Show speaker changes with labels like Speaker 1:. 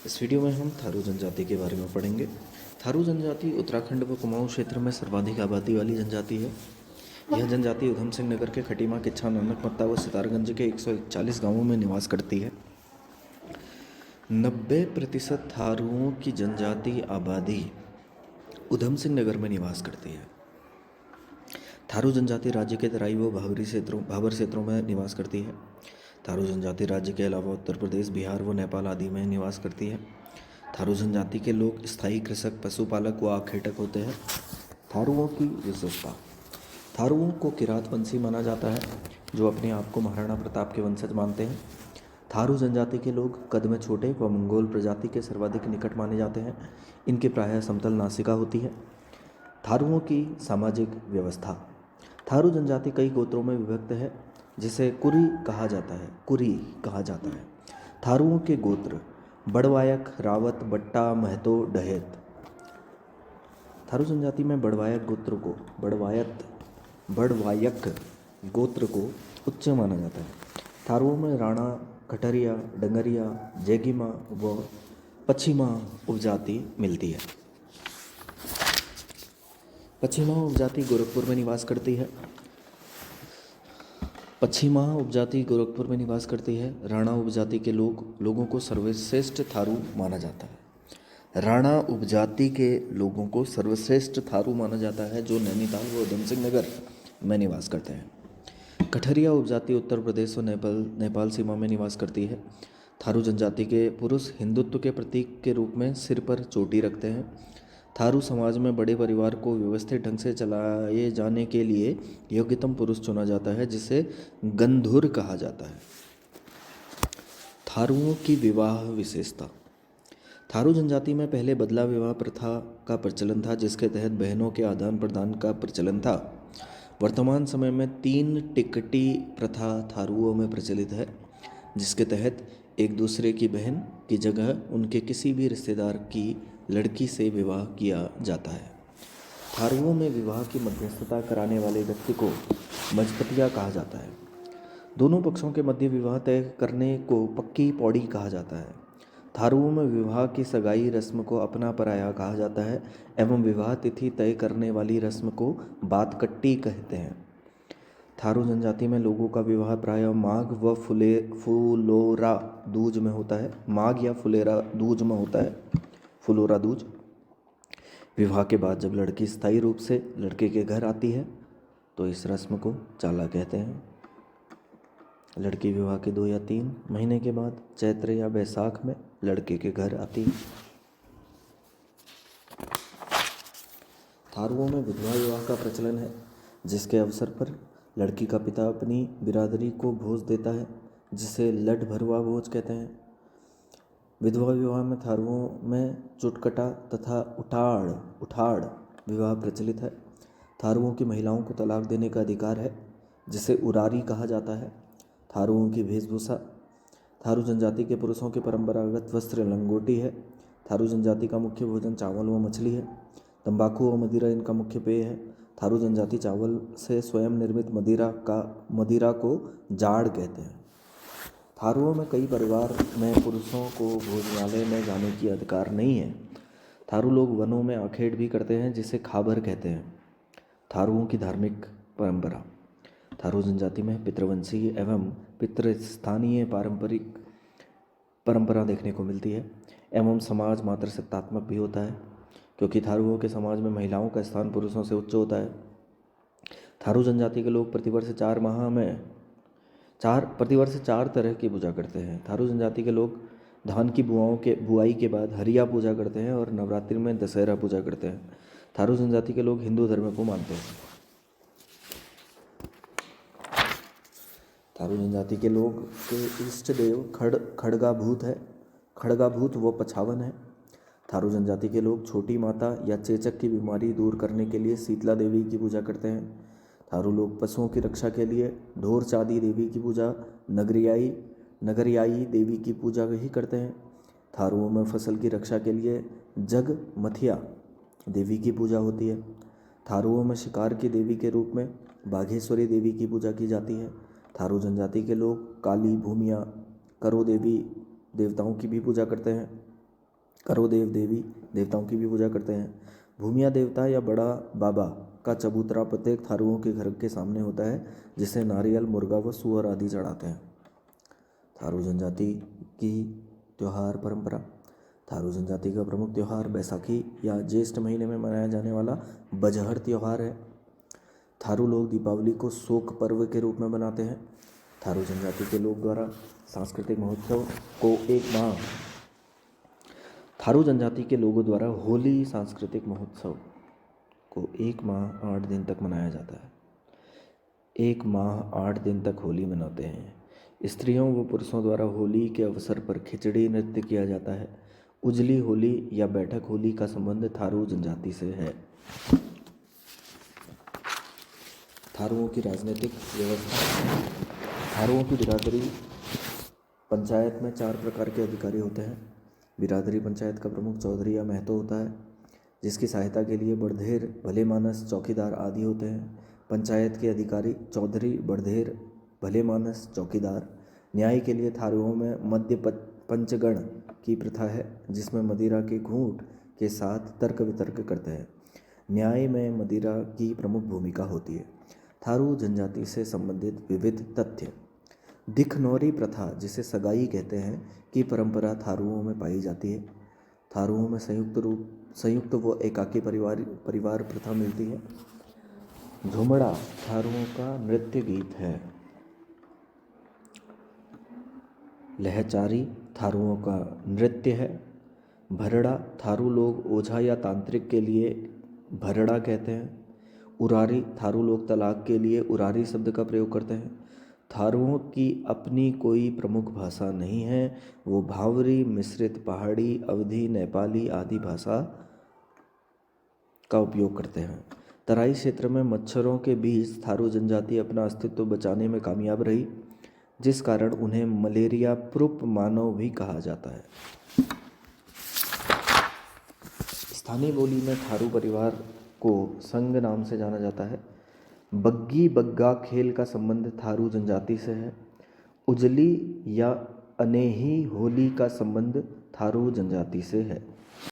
Speaker 1: इस वीडियो में हम थारू जनजाति के बारे में पढ़ेंगे। थारू जनजाति उत्तराखंड व कुमाऊं क्षेत्र में सर्वाधिक आबादी वाली जनजाति है। यह जनजाति उधम सिंह नगर के खटीमा, किच्छा, नानक मत्ता व सितारगंज के 141 गांवों में निवास करती है। 90% थारुओं की जनजाति आबादी उधम सिंह नगर में निवास करती है। थारू जनजाति राज्य के तराई व भाबर क्षेत्रों में निवास करती है। थारू जनजाति राज्य के अलावा उत्तर प्रदेश, बिहार व नेपाल आदि में निवास करती है। थारू जनजाति के लोग स्थायी कृषक, पशुपालक व आखेटक होते हैं। थारुओं की विशेषता। थारुओं को किरात वंशी माना जाता है, जो अपने आप को महाराणा प्रताप के वंशज मानते हैं। थारू जनजाति के लोग कद में छोटे व मंगोल प्रजाति के सर्वाधिक निकट माने जाते हैं। इनके प्रायः समतल नासिका होती है। थारुओं की सामाजिक व्यवस्था। थारू जनजाति कई गोत्रों में विभक्त है, जिसे कुरी कहा जाता है। थारुओं के गोत्र बड़वायक, रावत, बट्टा, महतो, डहेत। थारू जनजाति में बड़वायक गोत्र को उच्च माना जाता है। थारुओं में राणा, कटरिया, डंगरिया, जेगिमा व पश्चिमा उपजाति मिलती है। पश्चिमा उपजाति गोरखपुर में निवास करती है। राणा उपजाति के लोगों को सर्वश्रेष्ठ थारू माना जाता है। जो नैनीताल व उधम सिंह नगर में निवास करते हैं। कठरिया उपजाति उत्तर प्रदेश व नेपाल सीमा में निवास करती है। थारू जनजाति के पुरुष हिंदुत्व के प्रतीक के रूप में सिर पर चोटी रखते हैं। थारू समाज में बड़े परिवार को व्यवस्थित ढंग से चलाए जाने के लिए योग्यतम पुरुष चुना जाता है, जिसे गंधुर कहा जाता है। थारुओं की विवाह विशेषता। थारू जनजाति में पहले बदला विवाह प्रथा का प्रचलन था, जिसके तहत बहनों के आदान प्रदान का प्रचलन था। वर्तमान समय में 3 टिकटी प्रथा थारुओं में प्रचलित है, जिसके तहत एक दूसरे की बहन की जगह उनके किसी भी रिश्तेदार की लड़की से विवाह किया जाता है। थारुओं में विवाह की मध्यस्थता कराने वाले व्यक्ति को मजपतिया कहा जाता है। दोनों पक्षों के मध्य विवाह तय करने को पक्की पौड़ी कहा जाता है। थारुओं में विवाह की सगाई रस्म को अपना पराया कहा जाता है एवं विवाह तिथि तय करने वाली रस्म को बातकट्टी कहते हैं। थारू जनजाति में लोगों का विवाह प्रायः माघ व फुलोरा दूज में होता है। फुलोरा दूज। विवाह के बाद जब लड़की स्थायी रूप से लड़के के घर आती है तो इस रस्म को चाला कहते हैं। लड़की विवाह के 2 या 3 महीने के बाद चैत्र या बैसाख में लड़के के घर आती है। थारुओं में विधवा विवाह का प्रचलन है, जिसके अवसर पर लड़की का पिता अपनी बिरादरी को भोज देता है, जिसे लठ भरुआ भोज कहते हैं। विधवा विवाह में थारुओं में चुटकटा तथा उठाड़ विवाह प्रचलित है। थारुओं की महिलाओं को तलाक देने का अधिकार है, जिसे उरारी कहा जाता है। थारुओं की वेशभूषा। थारू जनजाति के पुरुषों के परंपरागत वस्त्र लंगोटी है। थारू जनजाति का मुख्य भोजन चावल व मछली है। तंबाकू व मदिरा इनका मुख्य पेय है। थारू जनजाति चावल से स्वयं निर्मित मदिरा को जाड़ कहते हैं। थारुओं में कई परिवार में पुरुषों को भोजनालय में जाने की अधिकार नहीं है। थारू लोग वनों में आखेट भी करते हैं, जिसे खाबर कहते हैं। थारुओं की धार्मिक परंपरा। थारू जनजाति में पितृवंशीय एवं पितृस्थानीय पारंपरिक परंपरा देखने को मिलती है एवं समाज मात्र सत्तात्मक भी होता है, क्योंकि थारुओं के समाज में महिलाओं का स्थान पुरुषों से उच्च होता है। थारू जनजाति के लोग प्रतिवर्ष 4 तरह की पूजा करते हैं। थारू जनजाति के लोग धान की बुआई के बाद हरिया पूजा करते हैं और नवरात्रि में दशहरा पूजा करते हैं। थारू जनजाति के लोग हिंदू धर्म को मानते हैं। थारू जनजाति के लोग के इष्ट देव खड़गाभूत व पछावन है। थारू जनजाति के लोग छोटी माता या चेचक की बीमारी दूर करने के लिए शीतला देवी की पूजा करते हैं। थारू लोग पशुओं की रक्षा के लिए ढोर चादी देवी की पूजा, नगरियाई देवी की पूजा ही करते हैं। थारुओं में फसल की रक्षा के लिए जगमथिया देवी की पूजा होती है। थारुओं में शिकार की देवी के रूप में बाघेश्वरी देवी की पूजा की जाती है। थारू जनजाति के लोग काली, भूमिया, करो देवी देवताओं की भी पूजा करते हैं। करो देव देवी देवताओं की भी पूजा करते हैं। भूमिया देवता या बड़ा बाबा का चबूतरा प्रत्येक थारुओं के घर के सामने होता है, जिसे नारियल, मुर्गा व सूअर आदि चढ़ाते हैं। थारू जनजाति की त्यौहार परंपरा। थारू जनजाति का प्रमुख त्यौहार बैसाखी या ज्येष्ठ महीने में मनाया जाने वाला बजहर त्यौहार है। थारू लोग दीपावली को शोक पर्व के रूप में मनाते हैं। थारू जनजाति के लोग द्वारा सांस्कृतिक महोत्सव को एक माह थारू जनजाति के लोगों द्वारा होली सांस्कृतिक महोत्सव को 1 माह 8 दिन तक मनाया जाता है। 1 माह 8 दिन तक होली मनाते हैं। स्त्रियों व पुरुषों द्वारा होली के अवसर पर खिचड़ी नृत्य किया जाता है। उजली होली या बैठक होली का संबंध थारू जनजाति से है। थारुओं की राजनीतिक व्यवस्था। थारुओं की बिरादरी पंचायत में 4 प्रकार के अधिकारी होते हैं। बिरादरी पंचायत का प्रमुख चौधरी या महतो होता है, जिसकी सहायता के लिए बड़धेर, भले मानस, चौकीदार आदि होते हैं। पंचायत के अधिकारी चौधरी, बड़धेर, भले मानस, चौकीदार। न्याय के लिए थारुओं में मध्य पंचगण की प्रथा है, जिसमें मदिरा के घूंट के साथ तर्क वितर्क करते हैं। न्याय में मदिरा की प्रमुख भूमिका होती है। थारू जनजाति से संबंधित विविध तथ्य। दिखनौरी प्रथा, जिसे सगाई कहते हैं, की परंपरा थारुओं में पाई जाती है। थारुओं में संयुक्त व एकाकी परिवार प्रथा मिलती है। झुमड़ा थारुओं का नृत्य गीत है। लहचारी थारुओं का नृत्य है। भरड़ा थारू लोग ओझा या तांत्रिक के लिए भरड़ा कहते हैं। उरारी थारू लोग तलाक के लिए उरारी शब्द का प्रयोग करते हैं। थारुओं की अपनी कोई प्रमुख भाषा नहीं है, वो भावरी, मिश्रित, पहाड़ी, अवधी, नेपाली आदि भाषा का उपयोग करते हैं। तराई क्षेत्र में मच्छरों के बीच थारू जनजाति अपना अस्तित्व बचाने में कामयाब रही, जिस कारण उन्हें मलेरिया प्रूफ मानव भी कहा जाता है। स्थानीय बोली में थारू परिवार को संग नाम से जाना जाता है। बग्गी बग्गा खेल का संबंध थारू जनजाति से है। उजली या अनेही होली का संबंध थारू जनजाति से है।